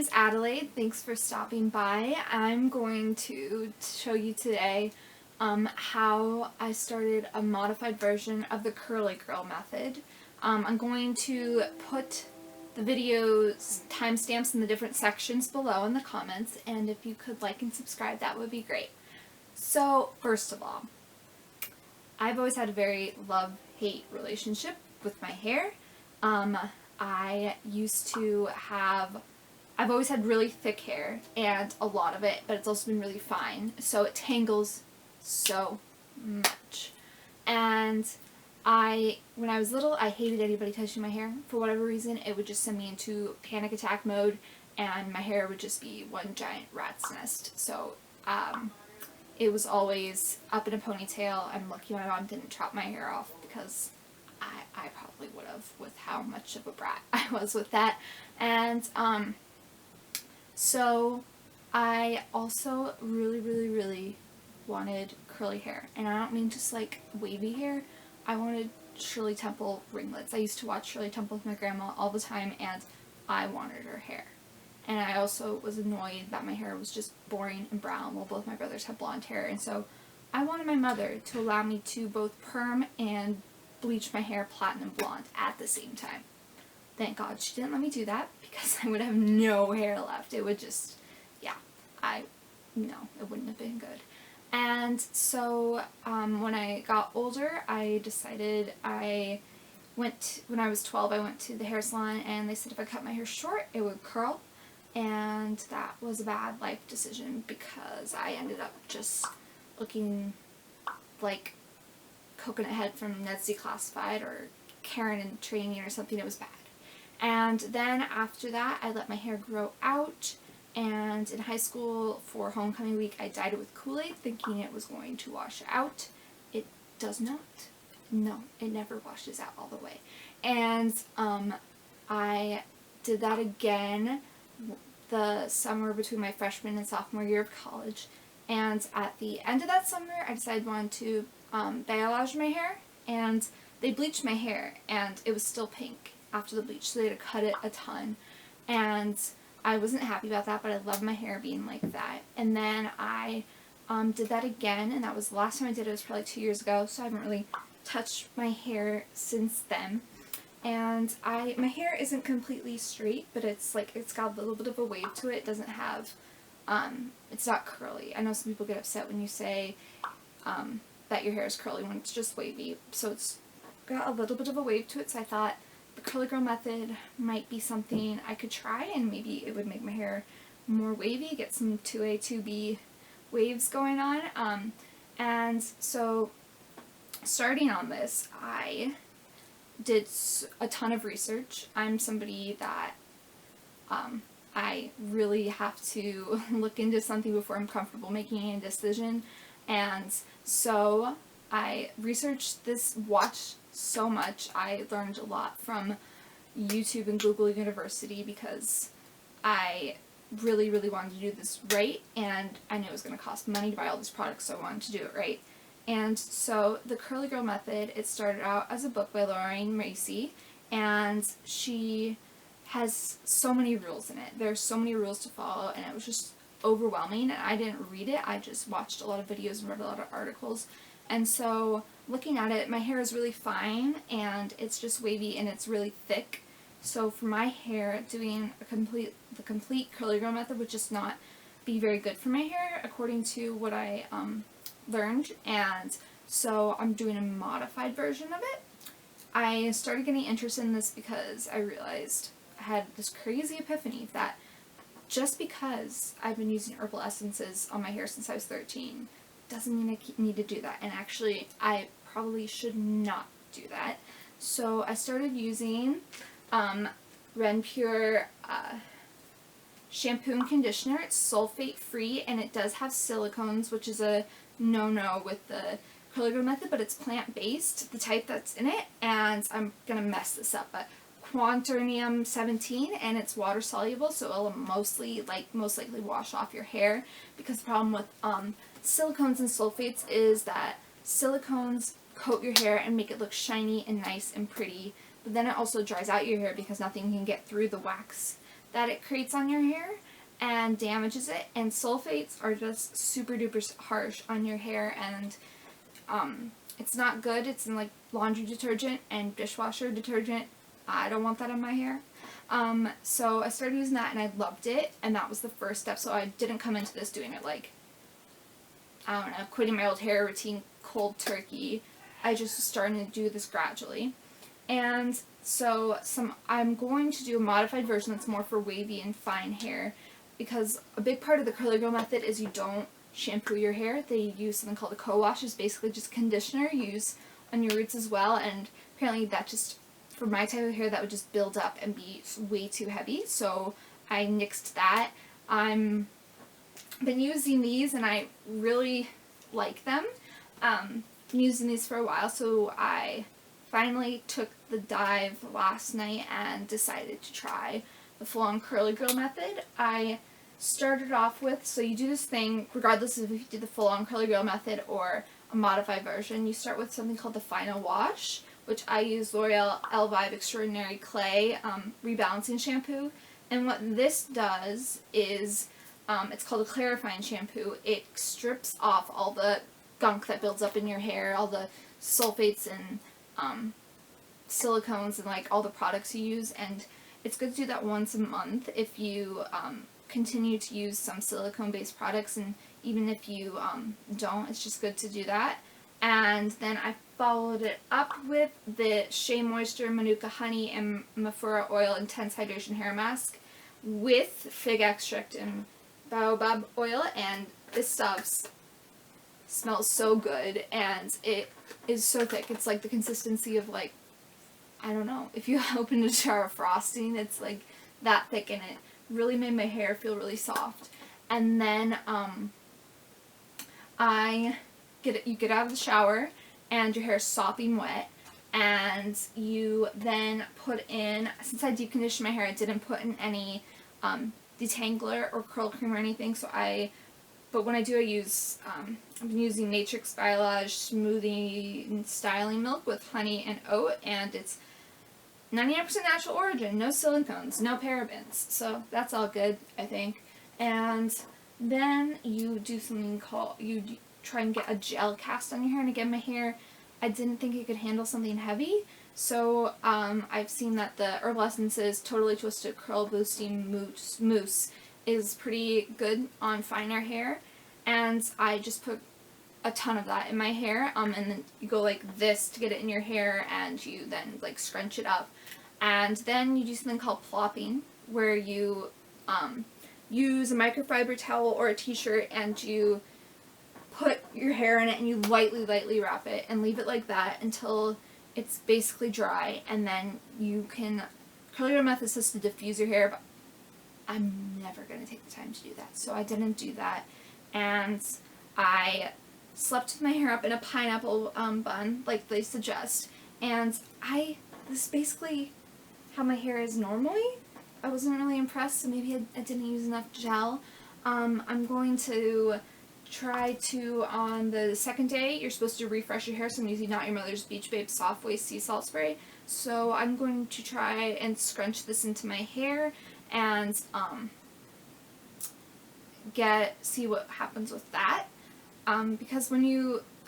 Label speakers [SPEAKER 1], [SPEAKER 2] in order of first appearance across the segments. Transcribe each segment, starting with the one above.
[SPEAKER 1] name's Adelaide. Thanks for stopping by. I'm going to show you today how I started a modified version of the curly girl method. I'm going to put the video's timestamps in the different sections below in the comments, and if you could like and subscribe, that would be great. So, first of all, I've always had a very love-hate relationship with my hair. I've always had really thick hair, and a lot of it, but it's also been really fine, so it tangles so much. And when I was little, I hated anybody touching my hair. For whatever reason, it would just send me into panic attack mode, and my hair would just be one giant rat's nest. So, it was always up in a ponytail. I'm lucky my mom didn't chop my hair off, because I probably would have, with how much of a brat I was with that. And, so I also really wanted curly hair. And I don't mean just like wavy hair. I wanted Shirley Temple ringlets. I used to watch Shirley Temple with my grandma all the time, and I wanted her hair. And I also was annoyed that my hair was just boring and brown while both my brothers had blonde hair. And so I wanted my mother to allow me to both perm and bleach my hair platinum blonde at the same time. Thank God she didn't let me do that, because I would have no hair left. It would just, yeah, it wouldn't have been good. And so when I got older, I decided when I was 12, I went to the hair salon, and they said if I cut my hair short, it would curl. And that was a bad life decision, because I ended up just looking like Coconut Head from Ned's Declassified or Karen in Training or something. It was bad. And then after that, I let my hair grow out, and in high school for homecoming week, I dyed it with Kool-Aid thinking it was going to wash out. It does not. No, it never washes out all the way. And I did that again the summer between my freshman and sophomore year of college, and at the end of that summer, I decided I wanted to balayage my hair, and they bleached my hair, and it was still pink after the bleach, so they had to cut it a ton, and I wasn't happy about that, but I loved my hair being like that. And then I did that again, and that was the last time I did it. It was probably 2 years ago, so I haven't really touched my hair since then. And my hair isn't completely straight, but it's got a little bit of a wave to it. It doesn't have, it's not curly. I know some people get upset when you say that your hair is curly when it's just wavy. So it's got a little bit of a wave to it, so I thought the curly girl method might be something I could try, and maybe it would make my hair more wavy, get some 2A, 2B waves going on. And so starting on this, I did a ton of research. I'm somebody that I really have to look into something before I'm comfortable making a decision, and so I researched this, watched so much. I learned a lot from YouTube and Google University, because I really wanted to do this right, and I knew it was going to cost money to buy all these products, so I wanted to do it right. And so the Curly Girl Method, it started out as a book by Lorraine Macy, and she has so many rules in it. There's so many rules to follow, and it was just overwhelming, and I didn't read it. I just watched a lot of videos and read a lot of articles. And so looking at it, my hair is really fine, and it's just wavy, and it's really thick. So for my hair, doing the complete Curly Girl Method would just not be very good for my hair, according to what I learned. And so I'm doing a modified version of it. I started getting interested in this because I realized I had this crazy epiphany that just because I've been using herbal essences on my hair since I was 13 doesn't mean I need to do that. And actually, I probably should not do that. So I started using Renpure shampoo and conditioner. It's sulfate free, and it does have silicones, which is a no-no with the Curly Girl Method, but it's plant-based, the type that's in it, and I'm gonna mess this up, but Quaternium 17, and it's water soluble, so it'll most likely wash off your hair, because the problem with silicones and sulfates is that silicones coat your hair and make it look shiny and nice and pretty, but then it also dries out your hair because nothing can get through the wax that it creates on your hair and damages it, and sulfates are just super duper harsh on your hair, and it's not good. It's in like laundry detergent and dishwasher detergent. I don't want that in my hair. So I started using that and I loved it, and that was the first step. So I didn't come into this doing it like, I don't know, quitting my old hair routine cold turkey. I just was starting to do this gradually. And so I'm going to do a modified version that's more for wavy and fine hair, because a big part of the curly girl method is you don't shampoo your hair. They use something called a co-wash. It's basically just conditioner you use on your roots as well, and apparently that just, for my type of hair, that would just build up and be way too heavy, so I nixed that. I've been using these and I really like them. Been using these for a while, so I finally took the dive last night and decided to try the full-on curly girl method. I started off with, so you do this thing, regardless of if you did the full-on curly girl method or a modified version, you start with something called the final wash, which I use L'Oreal Elvive Extraordinary Clay Rebalancing Shampoo. And what this does is, it's called a clarifying shampoo. It strips off all the gunk that builds up in your hair, all the sulfates and silicones and like all the products you use, and it's good to do that once a month if you continue to use some silicone-based products, and even if you don't, it's just good to do that. And then I followed it up with the SheaMoisture Manuka Honey and Mafura Oil Intense Hydration Hair Mask with fig extract and baobab oil, and this stuff smells so good, and it is so thick. It's like the consistency of, like, I don't know, if you open a jar of frosting, it's like that thick, and it really made my hair feel really soft. And then you get out of the shower and your hair is sopping wet, and you then put in, since I deep conditioned my hair, I didn't put in any detangler or curl cream or anything, but when I do, I use, I've been using Matrix Biolage Smoothie and Styling Milk with honey and oat, and it's 99% natural origin, no silicones, no parabens, so that's all good, I think. And then you do something called, you try and get a gel cast on your hair, and again, my hair, I didn't think it could handle something heavy, so I've seen that the Herbal Essences Totally Twisted Curl Boosting Mousse is pretty good on finer hair, and I just put a ton of that in my hair, and then you go like this to get it in your hair, and you then like scrunch it up, and then you do something called plopping, where you use a microfiber towel or a t-shirt, and you put your hair in it, and you lightly wrap it and leave it like that until it's basically dry, and then you can, curly girl method says to diffuse your hair, but I'm never going to take the time to do that, so I didn't do that, and I slept with my hair up in a pineapple bun, like they suggest, and this is basically how my hair is normally. I wasn't really impressed, so maybe I didn't use enough gel. I'm going to try to, on the second day, you're supposed to refresh your hair, so I'm using Not Your Mother's Beach Babe Soft Waist Sea Salt Spray, so I'm going to try and scrunch this into my hair, and see what happens with that. Because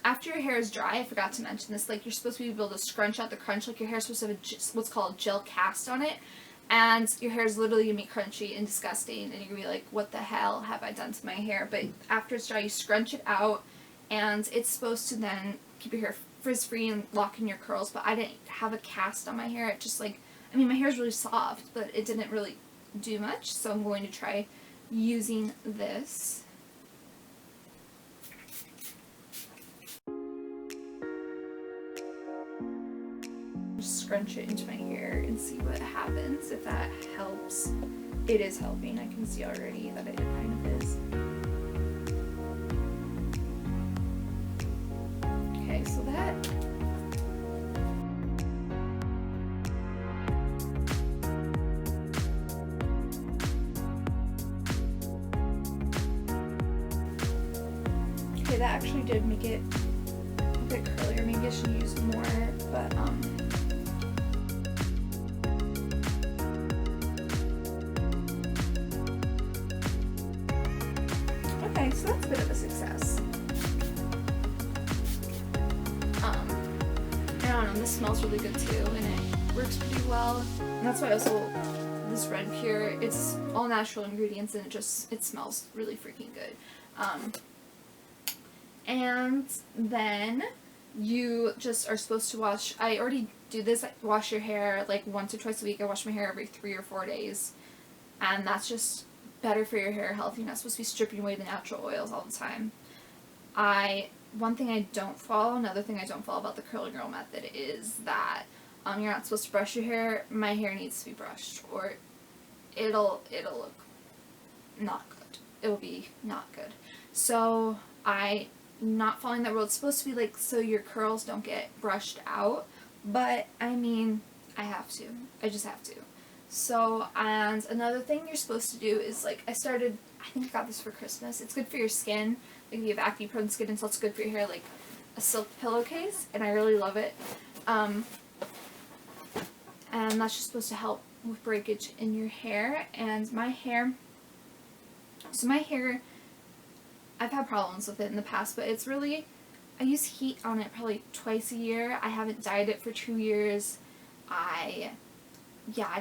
[SPEAKER 1] after your hair is dry, I forgot to mention this, like, you're supposed to be able to scrunch out the crunch, like your hair's supposed to have what's called a gel cast on it, and your hair is literally going to be crunchy and disgusting, and you're going to be like, what the hell have I done to my hair? But after it's dry, you scrunch it out, and it's supposed to then keep your hair frizz-free and lock in your curls, but I didn't have a cast on my hair. It just, like, I mean, my hair's really soft, but it didn't really do much, so I'm going to try using this. Just scrunch it into my hair and see what happens, if that helps. It is helping. I can see already that it kind of is. Okay, so that that actually did make it a bit curlier. Maybe I should use more, but bit of a success. I don't know, this smells really good too, and it works pretty well. And that's why I also, this Renpure, it's all natural ingredients, and it smells really freaking good. And then you just are supposed to wash, I already do this, wash your hair like once or twice a week. I wash my hair every 3 or 4 days, and that's just better for your hair health. You're not supposed to be stripping away the natural oils all the time. One thing I don't follow, another thing I don't follow about the Curly Girl method is that you're not supposed to brush your hair. My hair needs to be brushed, or it'll look not good. It'll be not good. So I'm not following that rule. It's supposed to be like so your curls don't get brushed out, but I mean, I have to. I just have to. So, and another thing you're supposed to do is, like, I think I got this for Christmas. It's good for your skin. Like, if you have acne-prone skin, it's also good for your hair, like a silk pillowcase, and I really love it. And that's just supposed to help with breakage in your hair. And my hair, I've had problems with it in the past, but it's really, I use heat on it probably twice a year. I haven't dyed it for 2 years. I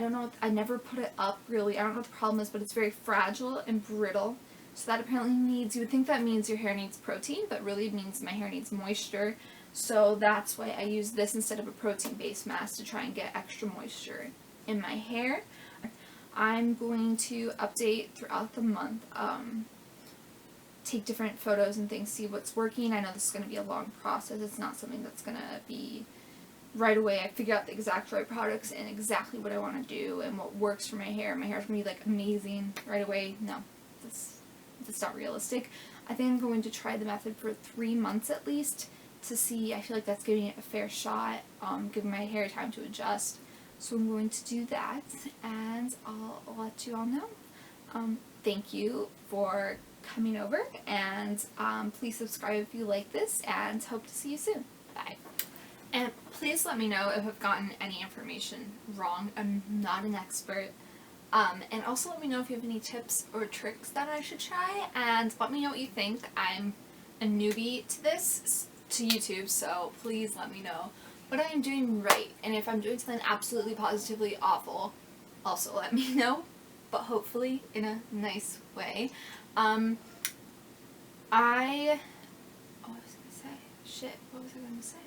[SPEAKER 1] don't know, I never put it up really. I don't know what the problem is, but it's very fragile and brittle. So that apparently means, you would think that means your hair needs protein, but really it means my hair needs moisture. So that's why I use this instead of a protein-based mask to try and get extra moisture in my hair. I'm going to update throughout the month, take different photos and things, see what's working. I know this is going to be a long process. It's not something that's going to be right away. I figure out the exact right products and exactly what I want to do and what works for my hair. My hair's going to be like amazing right away. No, that's not realistic. I think I'm going to try the method for 3 months at least to see. I feel like that's giving it a fair shot, giving my hair time to adjust. So I'm going to do that, and I'll let you all know. Thank you for coming over, and please subscribe if you like this, and hope to see you soon. Bye. And please let me know if I've gotten any information wrong. I'm not an expert. And also let me know if you have any tips or tricks that I should try, and let me know what you think. I'm a newbie to this, to YouTube, so please let me know what I am doing right, and if I'm doing something absolutely positively awful, also let me know, but hopefully in a nice way. What was I gonna say? Shit, what was I gonna say?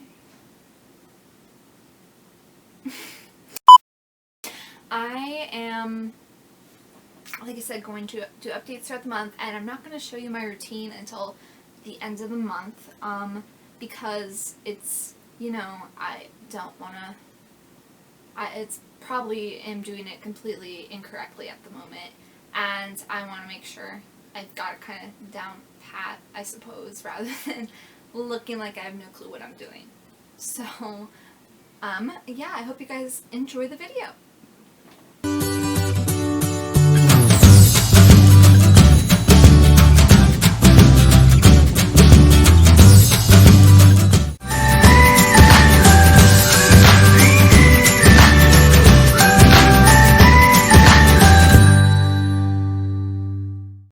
[SPEAKER 1] I am, like I said, going to do updates throughout the month, and I'm not going to show you my routine until the end of the month, because it's, you know, I don't want to, it's probably am doing it completely incorrectly at the moment, and I want to make sure I've got it kind of down pat, I suppose, rather than looking like I have no clue what I'm doing. So, yeah, I hope you guys enjoy the video.